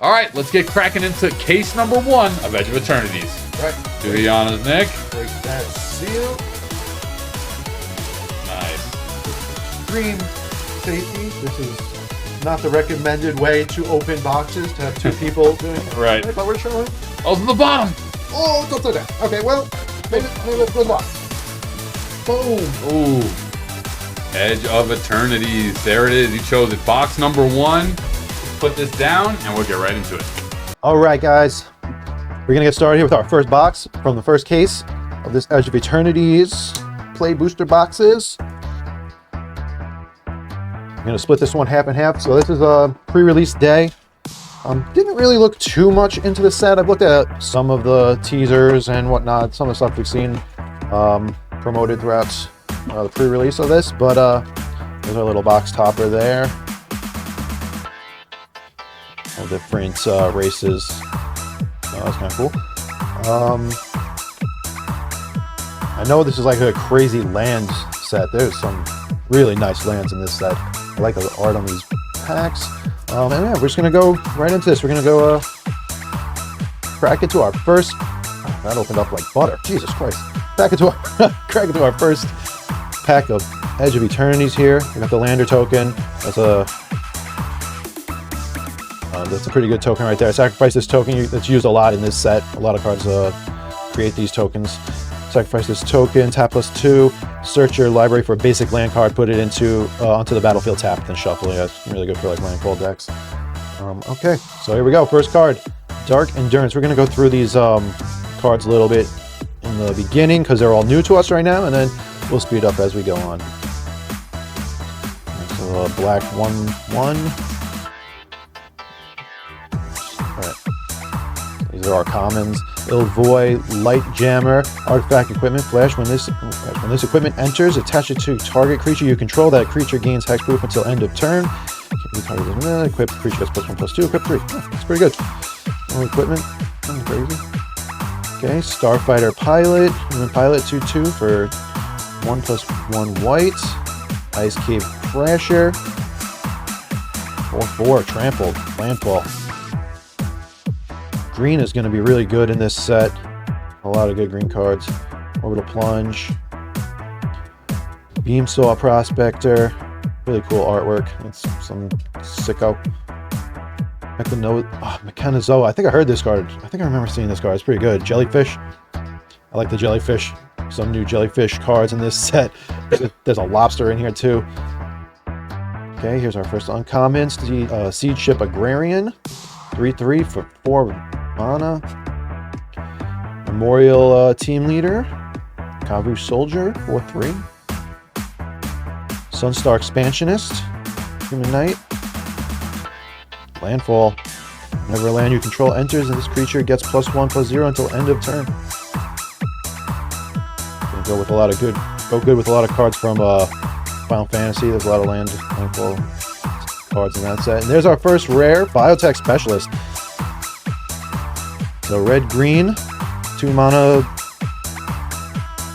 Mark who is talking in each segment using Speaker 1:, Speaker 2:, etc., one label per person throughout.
Speaker 1: All right, let's get cracking into case number 1 of Edge of Eternities.
Speaker 2: Right.
Speaker 1: Do the honors, Nick.
Speaker 2: Break that seal.
Speaker 1: Nice.
Speaker 2: Green safety. This is not the recommended way to open boxes, to have 2 people doing it.
Speaker 1: Right.
Speaker 2: But we're showing.
Speaker 1: Oh, from the bottom.
Speaker 2: Oh, don't do that. Okay, well, maybe good luck. Boom.
Speaker 1: Ooh. Edge of Eternities. There it is. You chose it. Box number 1. Let's put this down, and we'll get right into it.
Speaker 2: All right, guys. We're going to get started here with our first box from the first case of this Edge of Eternities play booster boxes. I'm going to split this one half and half. So this is a pre-release day. Didn't really look too much into the set. I've looked at some of the teasers and whatnot, some of the stuff we've seen promoted throughout the pre-release of this, but there's our little box topper there. All different races. Oh, that's kind of cool. I know this is like a crazy land set. There's some really nice lands in this set. I like the art on these packs. And yeah, we're just gonna go right into this. We're gonna go crack into our first. Oh, that opened up like butter. Jesus Christ! Crack into our first pack of Edge of Eternities here. We got the Lander token. That's a pretty good token right there. Sacrifice this token. That's used a lot in this set. A lot of cards create these tokens. Sacrifice this token. Tap +2. Search your library for a basic land card. Put it onto the battlefield tapped, then shuffle it. That's really good for like landfall decks. Okay, so here we go. First card, Dark Endurance. We're gonna go through these cards a little bit in the beginning because they're all new to us right now, and then we'll speed up as we go on. So black 1/1. These are our commons. Ilvoy, Light Jammer, Artifact Equipment, Flash. When this equipment enters, attach it to target creature you control. That creature gains hexproof until end of turn. Equip creature gets +1/+2. Equip 3. Oh, that's pretty good. More equipment. Nothing crazy. Okay, Starfighter Pilot. Pilot 2/2 for 1/1 white. Ice Cave Crasher. 4/4 Trampled Landfall. Green is going to be really good in this set. A lot of good green cards. Orbital Plunge. Beamsaw Prospector. Really cool artwork. It's some sicko. Mechanizoa. I think I heard this card. I think I remember seeing this card. It's pretty good. Jellyfish. I like the jellyfish. Some new jellyfish cards in this set. There's a lobster in here too. Okay, here's our first uncommon. Siege Ship Agrarian. 3/3 for 4 mana. Memorial Team Leader. Kavu Soldier. 4/3. Sunstar Expansionist. Human Knight. Landfall. Whenever a land you control enters and this creature gets +1/+0 until end of turn. Gonna go with a lot of good with a lot of cards from Final Fantasy. There's a lot of landfall cards in that set. And there's our first rare Biotech Specialist. So red-green, 2 mana.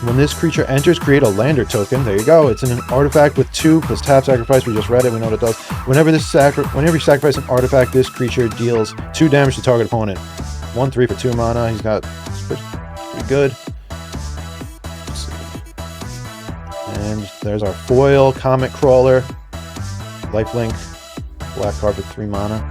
Speaker 2: When this creature enters, create a Lander token. There you go. It's an artifact with 2 plus tap sacrifice. We just read it. We know what it does. Whenever you sacrifice an artifact, this creature deals 2 damage to target opponent. 1/3 for 2 mana. He's got pretty good. Let's see. And there's our foil Comet Crawler, lifelink, black card for 3 mana.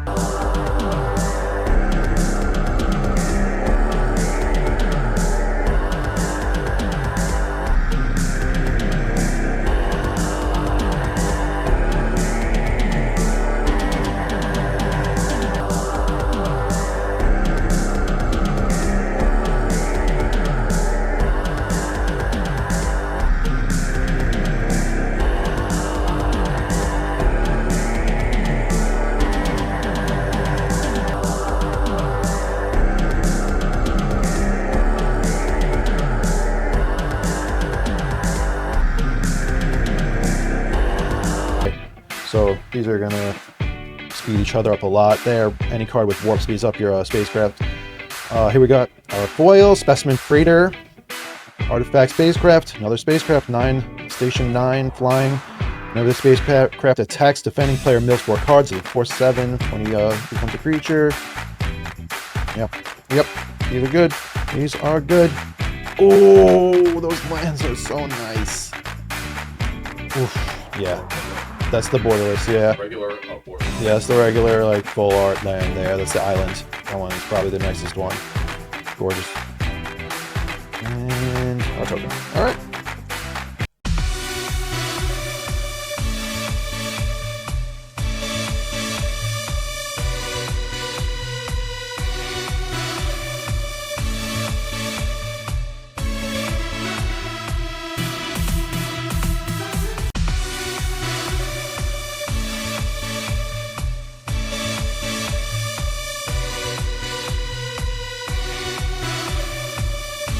Speaker 2: So these are gonna speed each other up a lot there. Any card with warp speeds up your spacecraft. Here we got our foil, Specimen Freighter, Artifact Spacecraft, another spacecraft, Station 9, flying. Whenever the spacecraft attacks, defending player mills 4 cards, so 4/7, 20 becomes a creature. Yep. Yep. These are good. These are good. Oh, those lands are so nice. Oof. Yeah. That's the borderless, yeah.
Speaker 1: Regular upward.
Speaker 2: Yeah, that's the regular, like, full art land there. That's the island. That one is probably the nicest one. Gorgeous. And our token. Alright.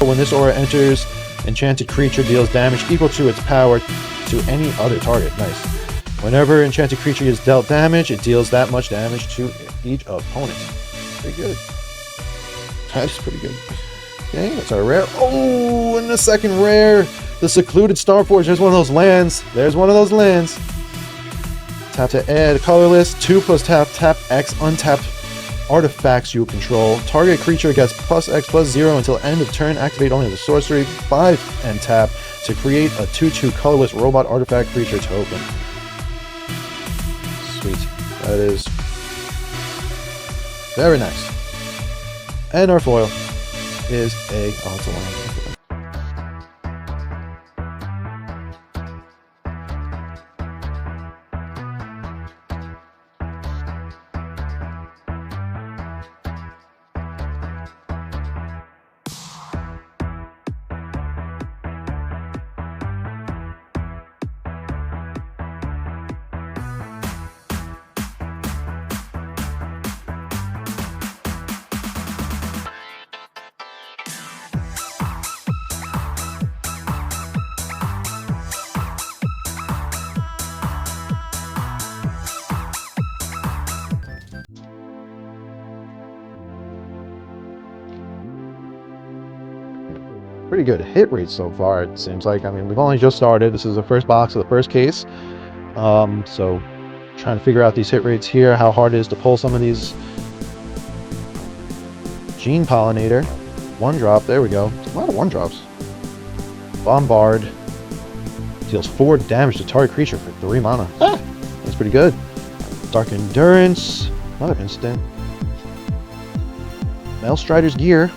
Speaker 2: When this aura enters, enchanted creature deals damage equal to its power to any other target. Nice. Whenever enchanted creature is dealt damage, it deals that much damage to each opponent. Pretty good. That's pretty good. Okay, that's our rare. Oh, and the second rare, the Secluded Starforge. There's one of those lands. There's one of those lands. Tap to add colorless. 2+tap, tap X, untap artifacts you control. Target creature gets +X/+0 until end of turn. Activate only as a sorcery. 5 and tap to create a 2/2 colorless robot artifact creature token. Sweet. That is very nice. And our foil is a... Oh, it's a land. Pretty good hit rate so far, it seems like. I mean, we've only just started. This is the first box of the first case. So trying to figure out these hit rates here, how hard it is to pull some of these. Gene Pollinator. 1-drop, there we go. A lot of 1-drops. Bombard. Deals 4 damage to target creature for 3 mana. Ah, that's pretty good. Dark Endurance. Another instant. Maelstrider's Gear.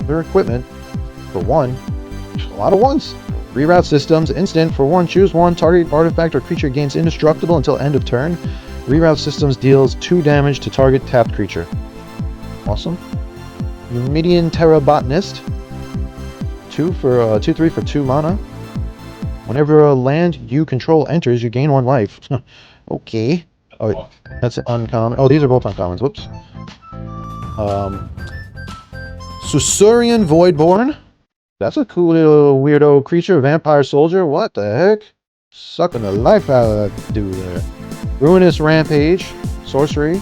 Speaker 2: Their equipment. For 1. A lot of 1s. Reroute Systems. Instant. For 1, choose 1. Target artifact or creature gains indestructible until end of turn. Reroute Systems deals 2 damage to target tapped creature. Awesome. Numidian Terra Botanist. 2/3 for 2 mana. Whenever a land you control enters, you gain 1 life. Okay. Oh, wait. That's uncommon. Oh, these are both uncommons. Whoops. Susurian Voidborn. That's a cool little weirdo creature. Vampire Soldier. What the heck? Sucking the life out of that dude there. Ruinous Rampage. Sorcery.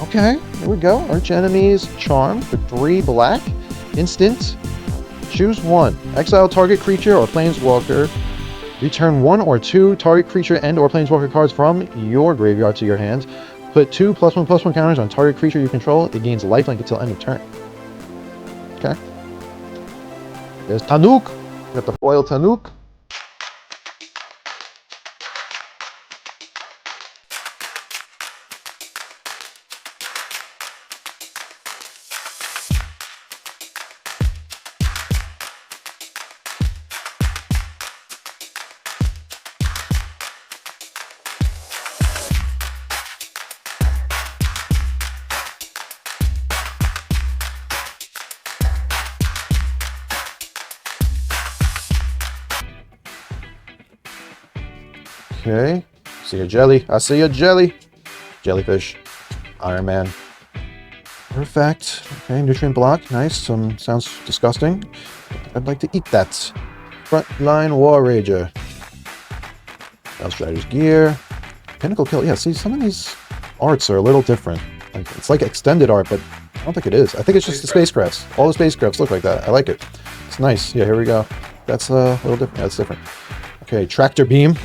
Speaker 2: Okay, here we go. Arch Enemies Charm for 3 black. Instant. Choose 1. Exile target creature or planeswalker. Return 1 or 2 target creature and or planeswalker cards from your graveyard to your hand. Put 2 +1/+1 counters on target creature you control. It gains lifelink until end of turn. Okay. There's Tanuk. Got the foil Tanuk. Okay. See a jelly. I see a jelly. Jellyfish. Iron Man. Perfect. Okay, nutrient block. Nice. Sounds disgusting. I'd like to eat that. Frontline War Rager. Maelstrider's Gear. Pinnacle Kill. Yeah, see, some of these arts are a little different. Like, it's like extended art, but I don't think it is. I think it's just the spacecrafts. All the spacecrafts look like that. I like it. It's nice. Yeah, here we go. That's a little different. That's different. Okay, Tractor Beam.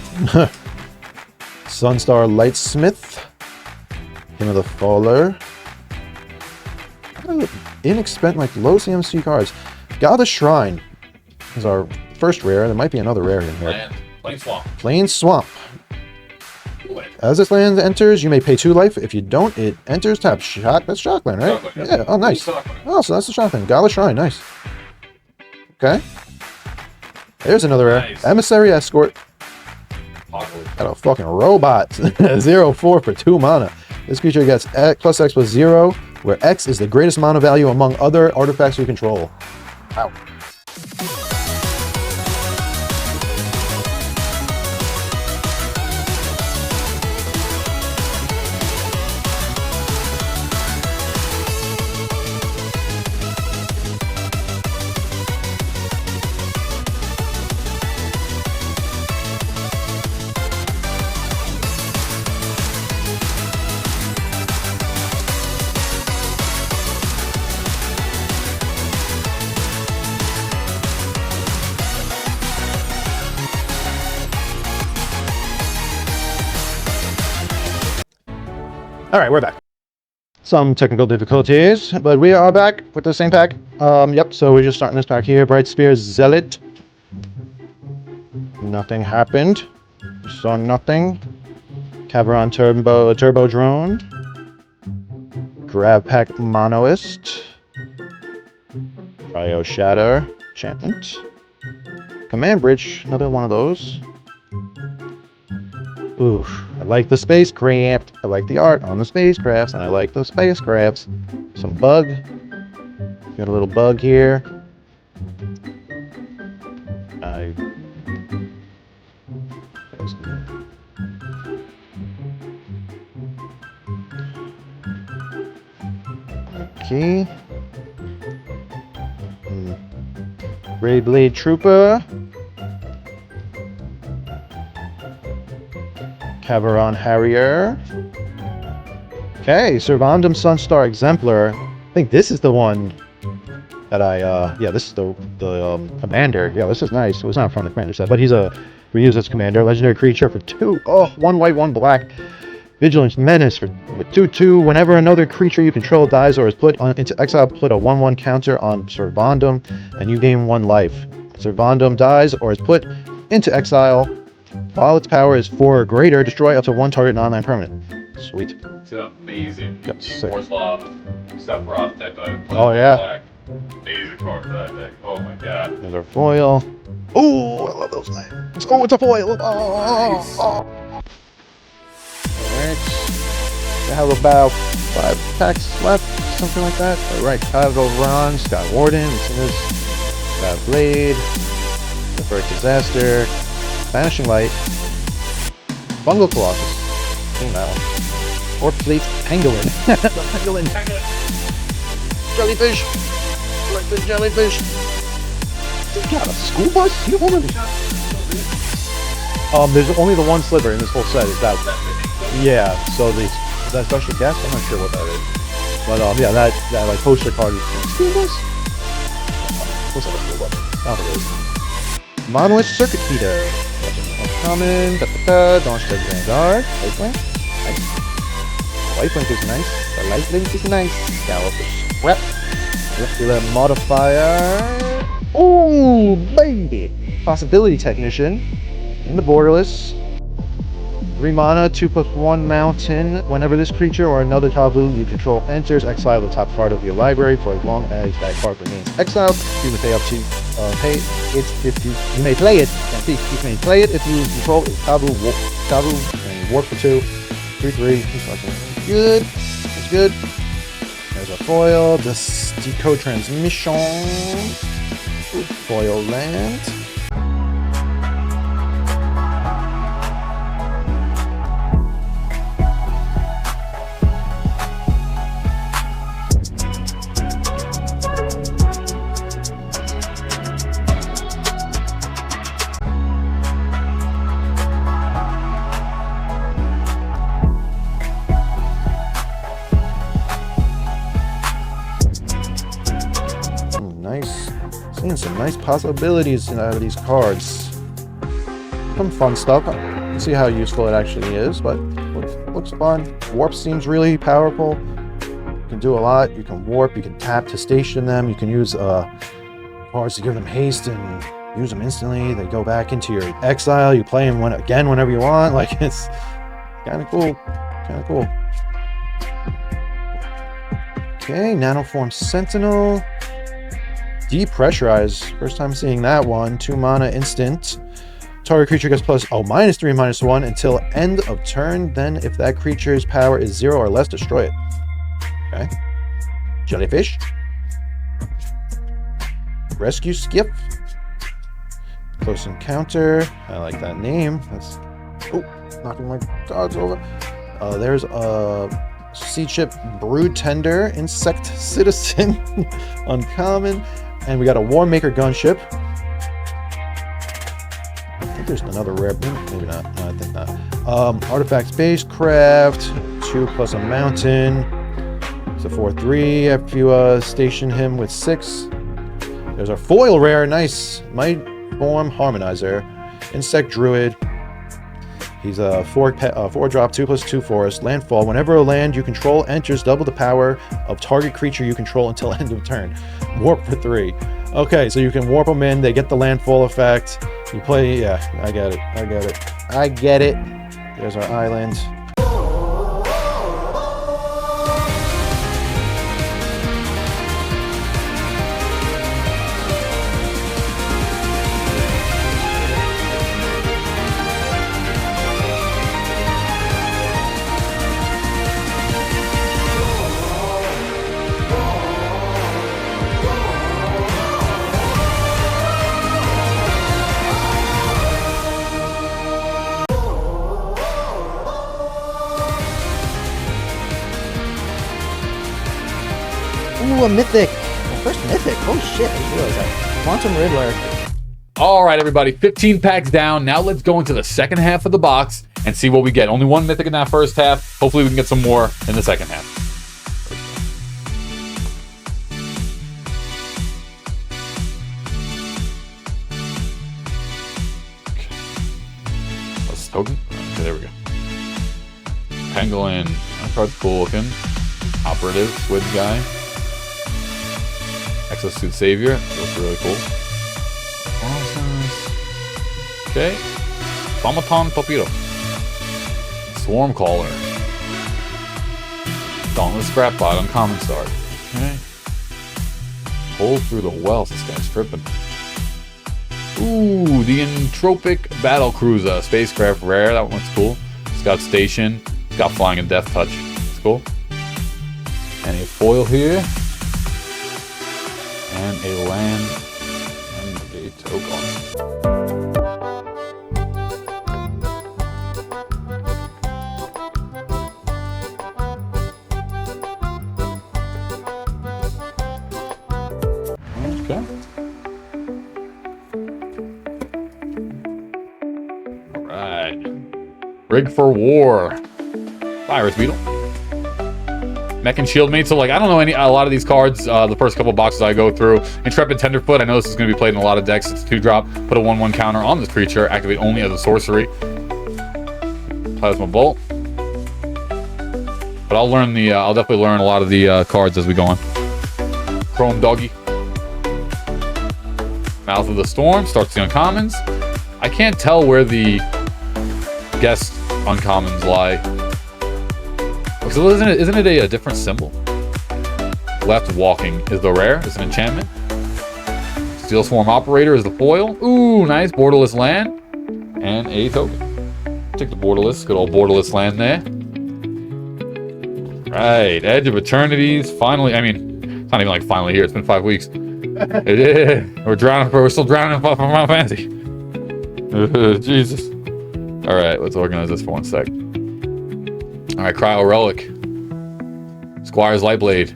Speaker 2: Sunstar Lightsmith. Hymn of the Faller. kind of inexpensive, like low CMC cards. Gather Shrine is our first rare. There might be another rare in here.
Speaker 1: Plain Swamp.
Speaker 2: Plain Swamp. As this land enters, you may pay 2 life. If you don't, it enters tap. That's Shockland, right?
Speaker 1: Shockland,
Speaker 2: yeah. Oh, nice. Oh, so that's the Shockland. Gala Shrine, nice. Okay. There's another rare.
Speaker 1: Nice.
Speaker 2: Emissary Escort. Got a fucking robot. 0/4 for 2 mana. This creature gets +X+0, where X is the greatest mana value among other artifacts you control. Wow. Alright, we're back. Some technical difficulties, but we are back with the same pack. Yep, so we're just starting this pack here. Bright Spear Zealot. Nothing happened. Saw nothing. Caveron Turbo Drone. Grab Pack Monoist. Cryo Shatter. Enchantment. Command Bridge, another one of those. Ooh, I like the spacecraft. I like the art on the spacecrafts, and I like those spacecrafts. Some bug. Got a little bug here. Okay. Ray Blade Trooper. Caveron Harrier. Okay, Servandum Sunstar Exemplar. I think this is the one that yeah, this is the commander. Yeah, this is nice. It was not from the commander set, but he's we use as commander. Legendary creature for 2. Oh, 1 white, 1 black. Vigilance Menace with 2/2. Whenever another creature you control dies or is put into exile, put a 1/1 counter on Servandum, and you gain 1 life. Servandum dies or is put into exile. While its power is 4 or greater, destroy up to 1 target non-land permanent. Sweet.
Speaker 1: It's amazing.
Speaker 2: Yep, sick.
Speaker 1: Sephiroth deck.
Speaker 2: Oh, yeah.
Speaker 1: Amazing card for that deck. Oh my god.
Speaker 2: There's our foil. Oh, I love those knives. Oh, it's a foil.
Speaker 1: Nice.
Speaker 2: Alright. I have about 5 packs left, something like that. Alright, Caveron, Sky Warden, Got Blade, the First Disaster, Vanishing Light, Fungal Colossus, seen that one. Or Fleet Pangolin. The Pangolin. Jellyfish. Like the jellyfish. You got a school bus? You only... there's only the 1 sliver in this whole set. Is that? Yeah. So that special guest, I'm not sure what that is. But yeah, that like poster card is school bus. Looks like a school bus. Oh, it is. Monolith Circuit Feeder. Common. Launch the Vanguard. Lifelink. Nice. Lifelink is nice. The Lifelink is nice. Scallopus. Rep. Molecular Modifier. Oh, baby. Possibility Technician. In the Borderless. 3 mana, 2/1 mountain. Whenever this creature or another taboo you control enters, exile the top card of your library for as long as that card remains exiled. You may pay up to you may play it. You may play it if you control a taboo and warp for 2. 3/3. Good. It's good. There's a foil. This Decode Transmission. Foil land. Nice. Seeing some nice possibilities out of these cards. Some fun stuff. Let's see how useful it actually is, but looks fun. Warp seems really powerful. can do a lot. You can warp, you can tap to station them, you can use cards to give them haste and use them instantly. They go back into your exile. You play them again whenever you want. Like, it's kind of cool. Kind of cool. Okay, Nanoform Sentinel. Depressurize. First time seeing that one. 2 mana instant. Target creature gets -3, -1 until end of turn. Then if that creature's power is 0 or less, destroy it. Okay. Jellyfish. Rescue Skiff. Close Encounter. I like that name. That's... Oh, knocking my dogs over. There's a Sea Ship Brood Tender. Insect Citizen. Uncommon. And we got a War Maker Gunship. I think there's another rare... Maybe not. No, I think not. Artifact Spacecraft. 2 plus a mountain. It's a 4/3 after you station him with 6. There's our foil rare. Nice. Might Form Harmonizer. Insect Druid. He's a 4-drop, 2/2 forest. Landfall. Whenever a land you control enters, double the power of target creature you control until end of turn. Warp for 3. Okay, so you can warp them in. They get the landfall effect. You play... Yeah, I get it. I get it. I get it. There's our island. Ooh, a mythic. My first mythic. Oh shit, I just realized that. Quantum Riddler.
Speaker 1: All right, everybody, 15 packs down. Now let's go into the second half of the box and see what we get. Only 1 mythic in that first half. Hopefully we can get some more in the second half. Okay. Let's token. Okay, there we go. Pangolin. That card's cool looking. Operative, Squid Guy. Exosuit Savior. Looks really cool. Okay. Automaton Torpedo. Swarm Caller. Dauntless Scrapbot. Uncommon Start. Okay. Hold Through the Wealth. This guy's tripping. Ooh, the Entropic Battle Cruiser. Spacecraft Rare. That one's cool. It's got Station. It's got Flying and Death Touch. It's cool. And a foil here. And a land and a token. Okay. All right. Rig for War. Virus Beetle. Mech and Shield Mate. So, like, I don't know a lot of these cards. The first couple boxes I go through. Intrepid Tenderfoot. I know this is going to be played in a lot of decks. It's a 2-drop. Put a 1/1 counter on this creature. Activate only as a sorcery. Plasma Bolt. But I'll learn the. I'll definitely learn a lot of the cards as we go on. Chrome Doggy. Mouth of the Storm. Starts the uncommons. I can't tell where the guest uncommons lie. So isn't it a different symbol? Left Walking is the rare. It's an enchantment. Steel Swarm Operator is the foil. Ooh, nice. Borderless Land. And a token. Take the Borderless. Good old Borderless Land there. Right. Edge of Eternities. Finally. I mean, it's not even like finally here. It's been 5 weeks. We're still drowning in Final Fantasy. Jesus. All right. Let's organize this for 1 sec. All right, Cryo Relic, Squire's Lightblade,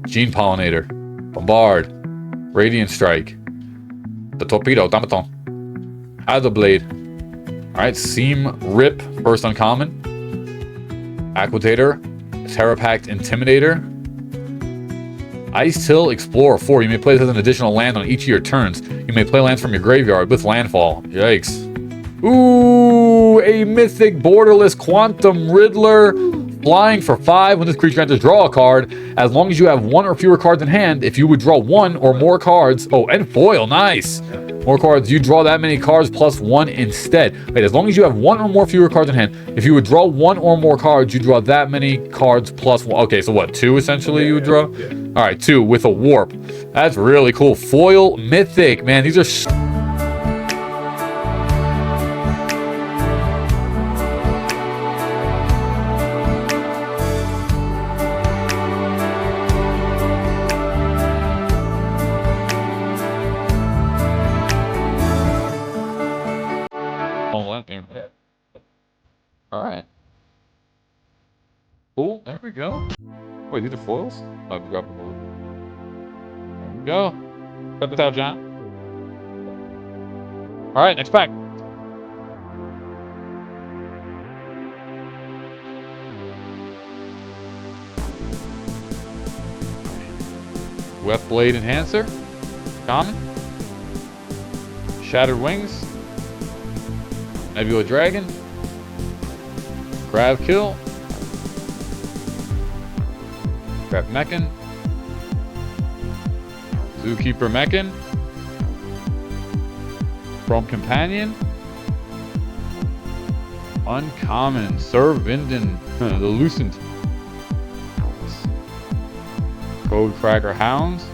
Speaker 1: Gene Pollinator, Bombard, Radiant Strike, the Torpedo, Automaton, Adder Blade. All right, Seam Rip, first uncommon, Aquitator, Terra Pact Intimidator, Ice Hill Explorer 4. You may play this as an additional land on each of your turns. You may play lands from your graveyard with landfall. Yikes. Ooh, a mythic borderless Quantum Riddler Flying for 5. When this creature enters, draw a card. As long as you have 1 or fewer cards in hand, if you would draw 1 or more cards. Oh, and foil, nice. More cards, you draw that many cards plus 1 instead. Wait, as long as you have 1 or more fewer cards in hand, if you would draw 1 or more cards, you draw that many cards plus 1. Okay, so what, 2 essentially you would draw? All right, 2 with a warp. That's really cool. Foil mythic, man. These are all right. Cool. There we go. Wait, these are foils? Oh, grab them. There we go. Cut this out, John. All right, next pack. Weft Blade Enhancer. Common. Shattered Wings. Nebula Dragon. Grab Kill. Grab Mechan. Zookeeper Mechan. Chrome Companion. Uncommon. Servindin. The Lucent. Code Cracker Hounds.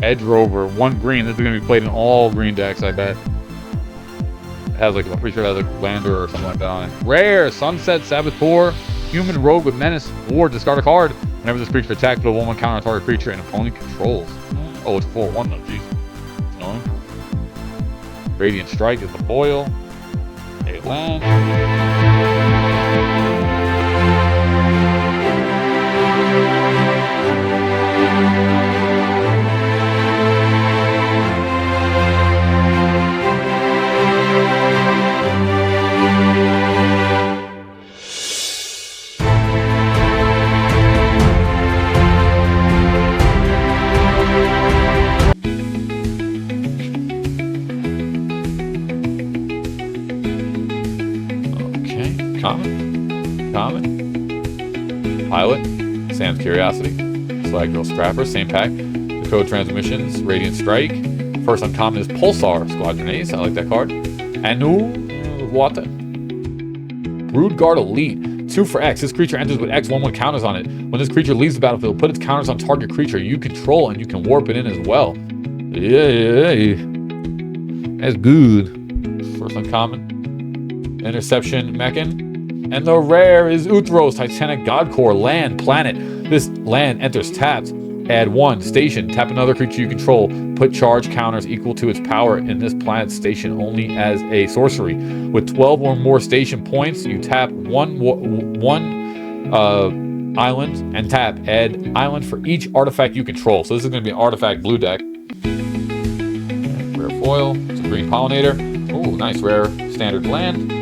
Speaker 1: Edge Rover. 1 green. This is going to be played in all green decks, I bet. It has like, I'm pretty sure it has a lander or something like that on it. Rare. Sunset Saboteur. Human Rogue with Menace. Or discard a card. Whenever this creature attacks with a 1/1 counter on target creature and opponent controls. Oh, it's 4/1 though. Jeez. Annoying. Radiant Strike is the foil. A land. Common. Pilot. Sam's Curiosity. Slag Girl Scrapper. Same pack. The Code Transmissions. Radiant Strike. First uncommon is Pulsar Squadron Ace. I like that card. Anu Wata. Broodguard Elite. 2 for X. This creature enters with X 1/1 counters on it. When this creature leaves the battlefield, put its counters on target creature you control, and you can warp it in as well. Yeah. That's good. First uncommon. Interception Mechan. And the rare is Uthros, Titanic Godcore, land, planet. This land enters tapped. Add 1 station. Tap another creature you control. Put charge counters equal to its power in this planet station only as a sorcery. With 12 or more station points, you tap one island and tap. Add island for each artifact you control. So this is going to be an artifact blue deck. Rare foil. It's a green pollinator. Oh, nice rare standard land.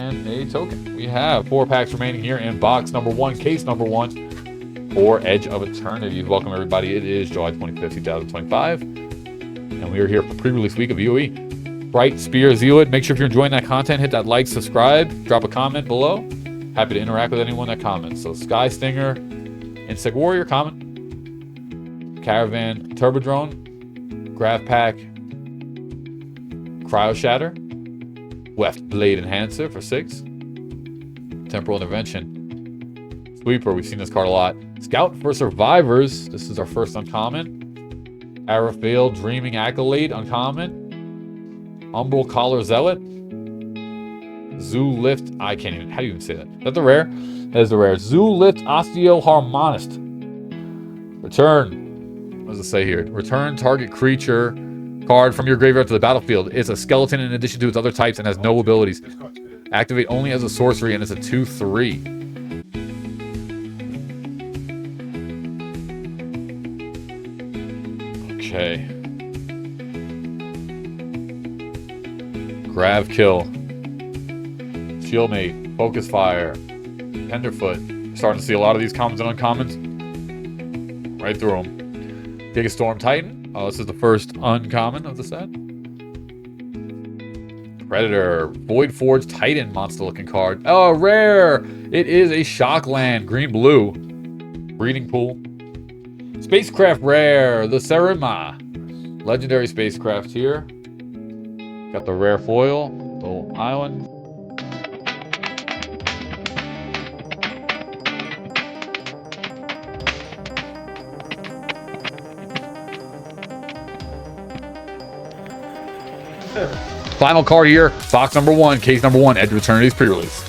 Speaker 1: And a token. We have 4 packs remaining here in box number 1, case number 1 for Edge of Eternities. Welcome everybody. It is July 25th, 2025. And we are here for pre-release week of EOE. Bright Spear Zealot. Make sure if you're enjoying that content, hit that like, subscribe, drop a comment below. Happy to interact with anyone that comments. So Sky Stinger, Insect Warrior, comment. Caravan Turbodrone, Grav Pack, Cryo Shatter, Weft Blade Enhancer for 6. Temporal Intervention. Sweeper, we've seen this card a lot. Scout for Survivors. This is our first uncommon. Arafale Dreaming Accolade, uncommon. Umbral Collar Zealot. Zoo Lift. I can't even. How do you even say that? Is that the rare? That is the rare. Zoo Lift Osteo Harmonist. Return. What does it say here? Return target creature card from your graveyard to the battlefield. It's a skeleton in addition to its other types and has no abilities. Activate only as a sorcery and it's a 2/3. Okay. Grav Kill. Shieldmate. Focus Fire. Tenderfoot. Starting to see a lot of these commons and uncommons. Right through them. Gigastorm Titan. Oh, this is the first uncommon of the set. Predator. Void Forge Titan monster looking card. Oh, rare! It is a Shockland. Green-blue. Breeding Pool. Spacecraft rare. The Serima. Legendary spacecraft here. Got the rare foil. Little island. Final card here. Box number 1. Case number 1. Edge of Eternities pre-release.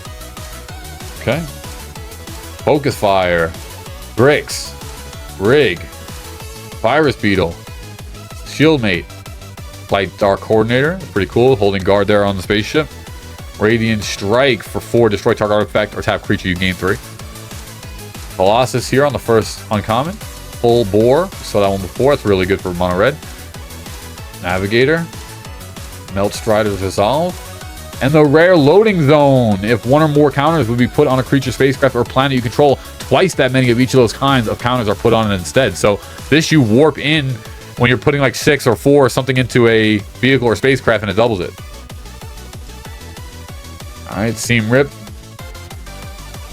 Speaker 1: Okay. Focus Fire. Grix. Rig. Virus Beetle. Shieldmate. Light Dark Coordinator. Pretty cool. Holding guard there on the spaceship. Radiant Strike for 4. Destroy target artifact or tap creature. You gain 3. Colossus here on the first uncommon. Full Bore. We saw that one before. That's really good for mono red. Navigator. Melt Strider's Resolve. And the rare Loading Zone. If one or more counters would be put on a creature, spacecraft, or planet you control, twice that many of each of those kinds of counters are put on it instead. So this you warp in when you're putting like 6 or 4 or something into a vehicle or spacecraft and it doubles it. Alright, Seam Rip.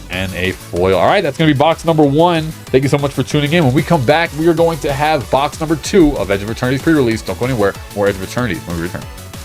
Speaker 1: And a foil. Alright, that's going to be box number 1. Thank you so much for tuning in. When we come back, we are going to have box number 2 of Edge of Eternities pre-release. Don't go anywhere. More Edge of Eternities when we return.